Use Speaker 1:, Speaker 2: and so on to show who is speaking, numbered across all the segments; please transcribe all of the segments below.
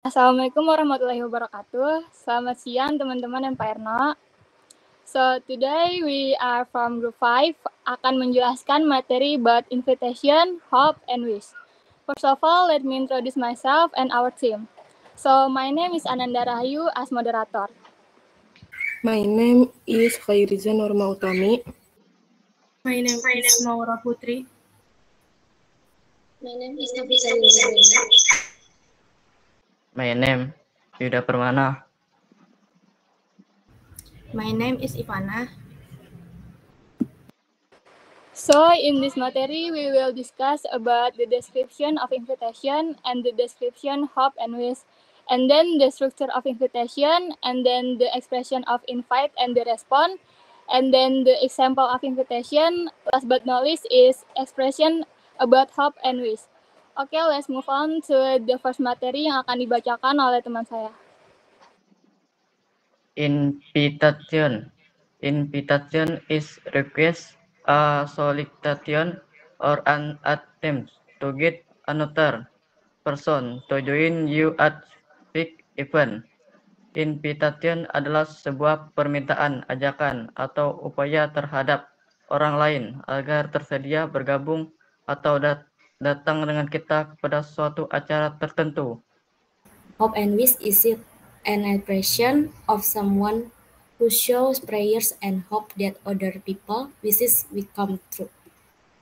Speaker 1: Assalamualaikum warahmatullahi wabarakatuh. Selamat siang teman-teman dan Pak Erno. So, today we are from Group 5 akan menjelaskan materi about invitation, hope, and wish. First of all, let me introduce myself and our team. So, my name is Ananda Rahayu as moderator.
Speaker 2: My name is Khairiza Norma Utami.
Speaker 3: My name is Naura Putri.
Speaker 4: My name is Nafisa Nisa.
Speaker 5: My name Yuda Permana.
Speaker 3: My name is Ivana.
Speaker 1: So, in this material, we will discuss about the description of invitation and the description hope and wish, and then the structure of invitation, and then the expression of invite and the response, and then the example of invitation. Last but not least is expression about hope and wish. Oke, let's move on to the first materi yang akan dibacakan oleh teman saya.
Speaker 5: Invitation. Invitation is request, a solicitation, or an attempt to get another person to join you at big event. Invitation adalah sebuah permintaan, ajakan, atau upaya terhadap orang lain agar tersedia bergabung atau datang dengan kita kepada suatu acara tertentu.
Speaker 4: Hope and wish is it an expression of someone who shows prayers and hope that other people wishes will come true.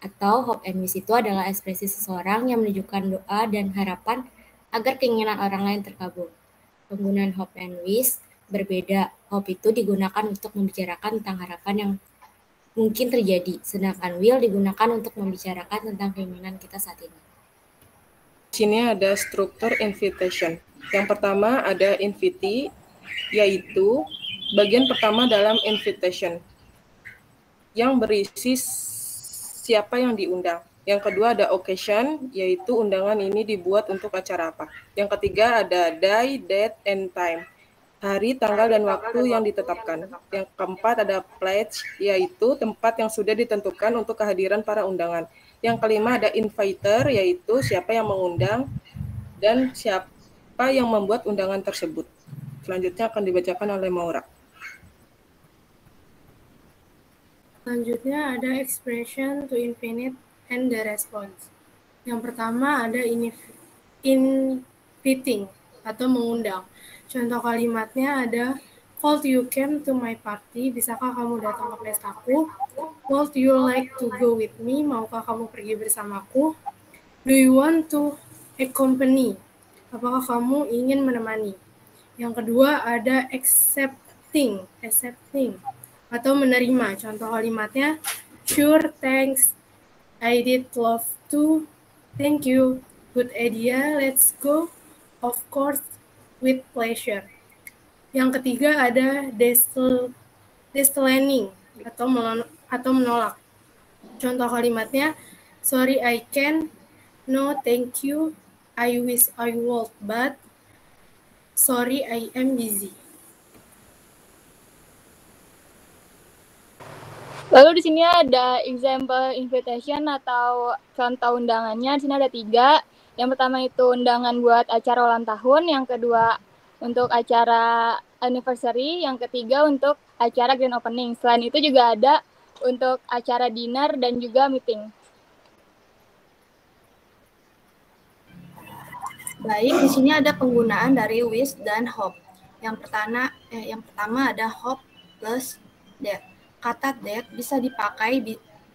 Speaker 4: Atau hope and wish itu adalah ekspresi seseorang yang menunjukkan doa dan harapan agar keinginan orang lain terkabul. Penggunaan hope and wish berbeda. Hope itu digunakan untuk membicarakan tentang harapan yang mungkin terjadi, sedangkan will digunakan untuk membicarakan tentang keinginan kita saat ini.
Speaker 2: Di sini ada struktur invitation. Yang pertama ada invitee, yaitu bagian pertama dalam invitation yang berisi siapa yang diundang. Yang kedua ada occasion, yaitu undangan ini dibuat untuk acara apa. Yang ketiga ada day, date, and time, hari, tanggal, dan waktu yang ditetapkan. Yang keempat ada pledge, yaitu tempat yang sudah ditentukan untuk kehadiran para undangan. Yang kelima ada inviter, yaitu siapa yang mengundang dan siapa yang membuat undangan tersebut. Selanjutnya akan dibacakan oleh Maura.
Speaker 3: Selanjutnya ada expression to infinite and the response. Yang pertama ada inviting atau mengundang. Contoh kalimatnya ada would you come to my party? Bisakah kamu datang ke pestaku? Would you like to go with me? Maukah kamu pergi bersamaku? Do you want to accompany? Apakah kamu ingin menemani? Yang kedua ada accepting atau menerima. Contoh kalimatnya, sure, thanks, I did love to, thank you, good idea, let's go, of course, with pleasure. Yang ketiga ada declining atau menolak. Contoh kalimatnya, sorry I can't, no thank you, I wish I would, but sorry I am busy.
Speaker 1: Lalu di sini ada example invitation atau contoh undangannya. Di sini ada 3. Yang pertama itu undangan buat acara ulang tahun, yang kedua untuk acara anniversary, yang ketiga untuk acara grand opening. Selain itu juga ada untuk acara dinner dan juga meeting.
Speaker 6: Baik, di sini ada penggunaan dari wish dan hope. Yang pertama ada hope plus that. Kata that bisa dipakai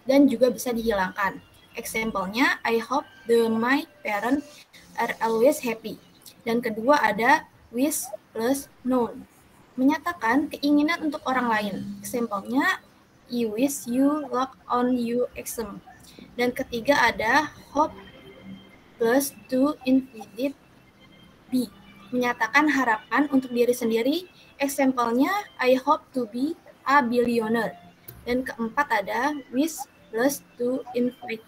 Speaker 6: dan juga bisa dihilangkan. Example-nya, I hope my parents are always happy. Dan kedua ada wish plus known. Menyatakan keinginan untuk orang lain. Example-nya, I wish you luck on your exam. Dan ketiga ada hope plus to infinite be, menyatakan harapan untuk diri sendiri. Example-nya, I hope to be a billionaire. Dan keempat ada wish plus to infinite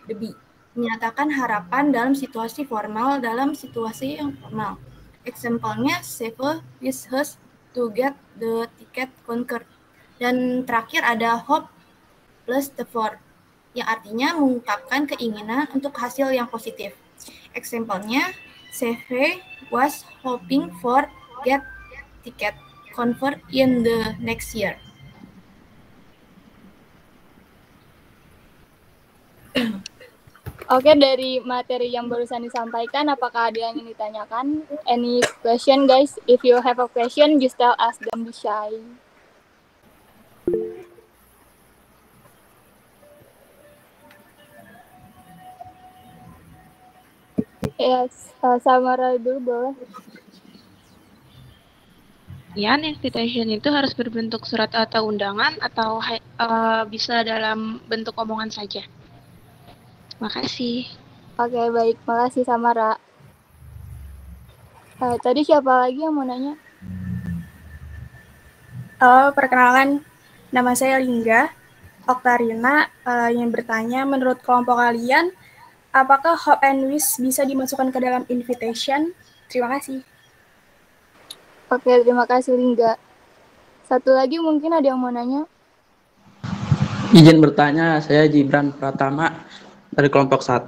Speaker 6: be, menyatakan harapan dalam situasi formal dalam situasi yang formal. Example-nya, Save wishes to get the ticket conquered. Dan terakhir ada hope plus the for, yang artinya mengungkapkan keinginan untuk hasil yang positif. Example-nya, CV was hoping for get ticket convert in the next year.
Speaker 1: Oke, dari materi yang barusan disampaikan, apakah ada yang ingin ditanyakan? Any question, guys? If you have a question, just tell us, don't be shy. Yes, Samara dulu boleh.
Speaker 7: Yan, invitation itu harus berbentuk surat atau undangan atau bisa dalam bentuk omongan saja? Makasih.
Speaker 1: Oke, baik. Makasih, Samara. Tadi siapa lagi yang mau nanya?
Speaker 8: Perkenalkan, nama saya Lingga Oktarina. Yang bertanya, menurut kelompok kalian, apakah hope and wish bisa dimasukkan ke dalam invitation? Terima kasih.
Speaker 1: Oke, terima kasih Lingga. Satu lagi mungkin ada yang mau nanya?
Speaker 9: Izin bertanya, saya Gibran Pratama dari kelompok 1.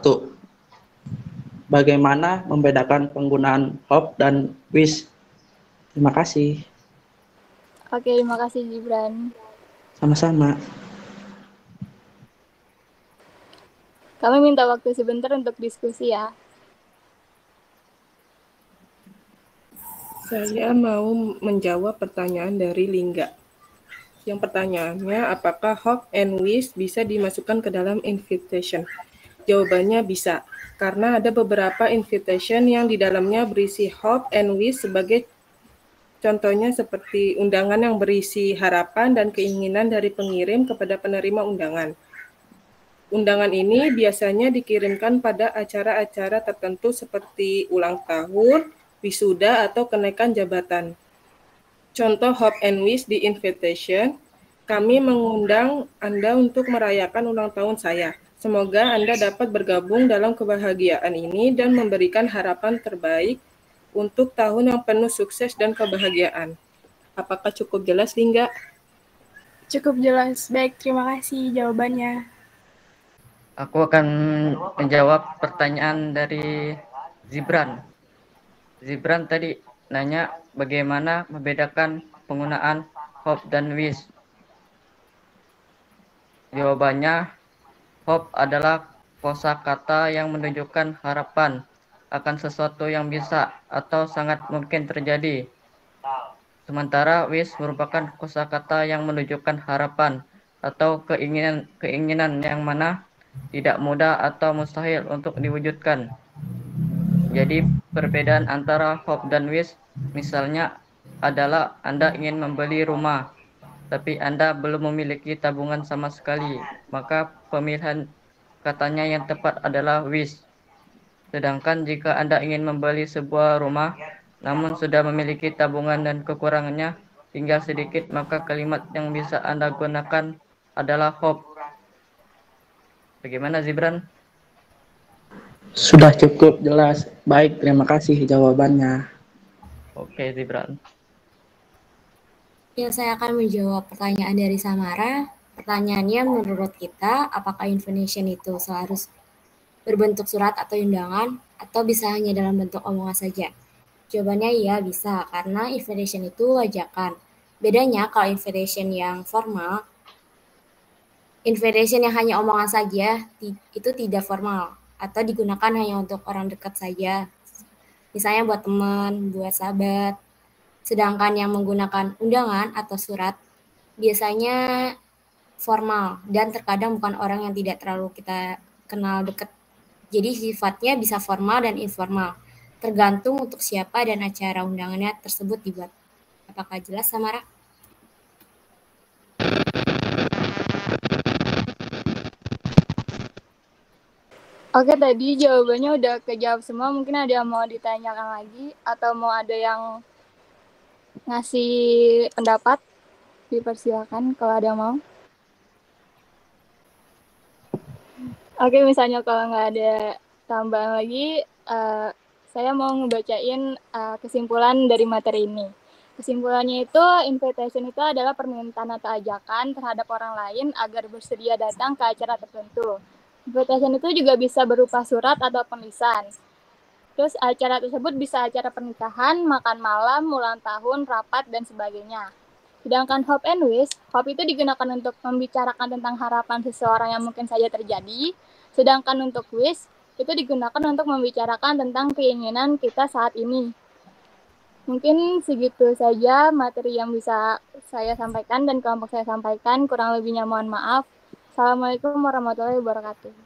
Speaker 9: Bagaimana membedakan penggunaan hope dan wish? Terima kasih.
Speaker 1: Oke, terima kasih Gibran.
Speaker 9: Sama-sama.
Speaker 1: Kami minta waktu sebentar untuk diskusi ya.
Speaker 2: Saya mau menjawab pertanyaan dari Lingga. Yang pertanyaannya, apakah hope and wish bisa dimasukkan ke dalam invitation? Jawabannya bisa, karena ada beberapa invitation yang di dalamnya berisi hope and wish sebagai contohnya seperti undangan yang berisi harapan dan keinginan dari pengirim kepada penerima undangan. Undangan ini biasanya dikirimkan pada acara-acara tertentu seperti ulang tahun, wisuda, atau kenaikan jabatan. Contoh hope and wish di invitation, kami mengundang Anda untuk merayakan ulang tahun saya. Semoga Anda dapat bergabung dalam kebahagiaan ini dan memberikan harapan terbaik untuk tahun yang penuh sukses dan kebahagiaan. Apakah cukup jelas, Lingga?
Speaker 8: Cukup jelas. Baik, terima kasih jawabannya.
Speaker 5: Aku akan menjawab pertanyaan dari Zibran. Zibran tadi nanya bagaimana membedakan penggunaan hope dan wish. Jawabannya, hope adalah kosakata yang menunjukkan harapan akan sesuatu yang bisa atau sangat mungkin terjadi. Sementara wish merupakan kosakata yang menunjukkan harapan atau keinginan yang mana tidak mudah atau mustahil untuk diwujudkan. Jadi perbedaan antara hope dan wish misalnya adalah Anda ingin membeli rumah, tapi Anda belum memiliki tabungan sama sekali, maka pemilihan katanya yang tepat adalah wish. Sedangkan jika Anda ingin membeli sebuah rumah, namun sudah memiliki tabungan dan kekurangannya tinggal sedikit, maka kalimat yang bisa Anda gunakan adalah hope. Bagaimana Zibran?
Speaker 9: Sudah cukup jelas. Baik, terima kasih jawabannya.
Speaker 5: Oke, Zibran.
Speaker 4: Ya, saya akan menjawab pertanyaan dari Samara. Pertanyaannya, menurut kita, apakah invitation itu seharus berbentuk surat atau undangan, atau bisa hanya dalam bentuk omongan saja? Jawabannya iya, bisa, karena invitation itu ajakan. Bedanya kalau invitation yang formal, invitation yang hanya omongan saja, itu tidak formal, atau digunakan hanya untuk orang dekat saja. Misalnya buat teman, buat sahabat. Sedangkan yang menggunakan undangan atau surat, biasanya formal, dan terkadang bukan orang yang tidak terlalu kita kenal dekat. Jadi sifatnya bisa formal dan informal, tergantung untuk siapa dan acara undangannya tersebut dibuat. Apakah jelas, Samara?
Speaker 1: Oke, tadi jawabannya udah kejawab semua. Mungkin ada yang mau ditanyakan lagi atau mau ada yang ngasih pendapat? Dipersilakan kalau ada yang mau. Oke, misalnya kalau nggak ada tambahan lagi, saya mau ngebacain kesimpulan dari materi ini. Kesimpulannya itu, invitation itu adalah permintaan atau ajakan terhadap orang lain agar bersedia datang ke acara tertentu. Invitation itu juga bisa berupa surat atau lisan. Terus acara tersebut bisa acara pernikahan, makan malam, ulang tahun, rapat, dan sebagainya. Sedangkan hope and wish, hope itu digunakan untuk membicarakan tentang harapan seseorang yang mungkin saja terjadi. Sedangkan untuk wish, itu digunakan untuk membicarakan tentang keinginan kita saat ini. Mungkin segitu saja materi yang bisa saya sampaikan dan kelompok saya sampaikan. Kurang lebihnya mohon maaf. Assalamualaikum warahmatullahi wabarakatuh.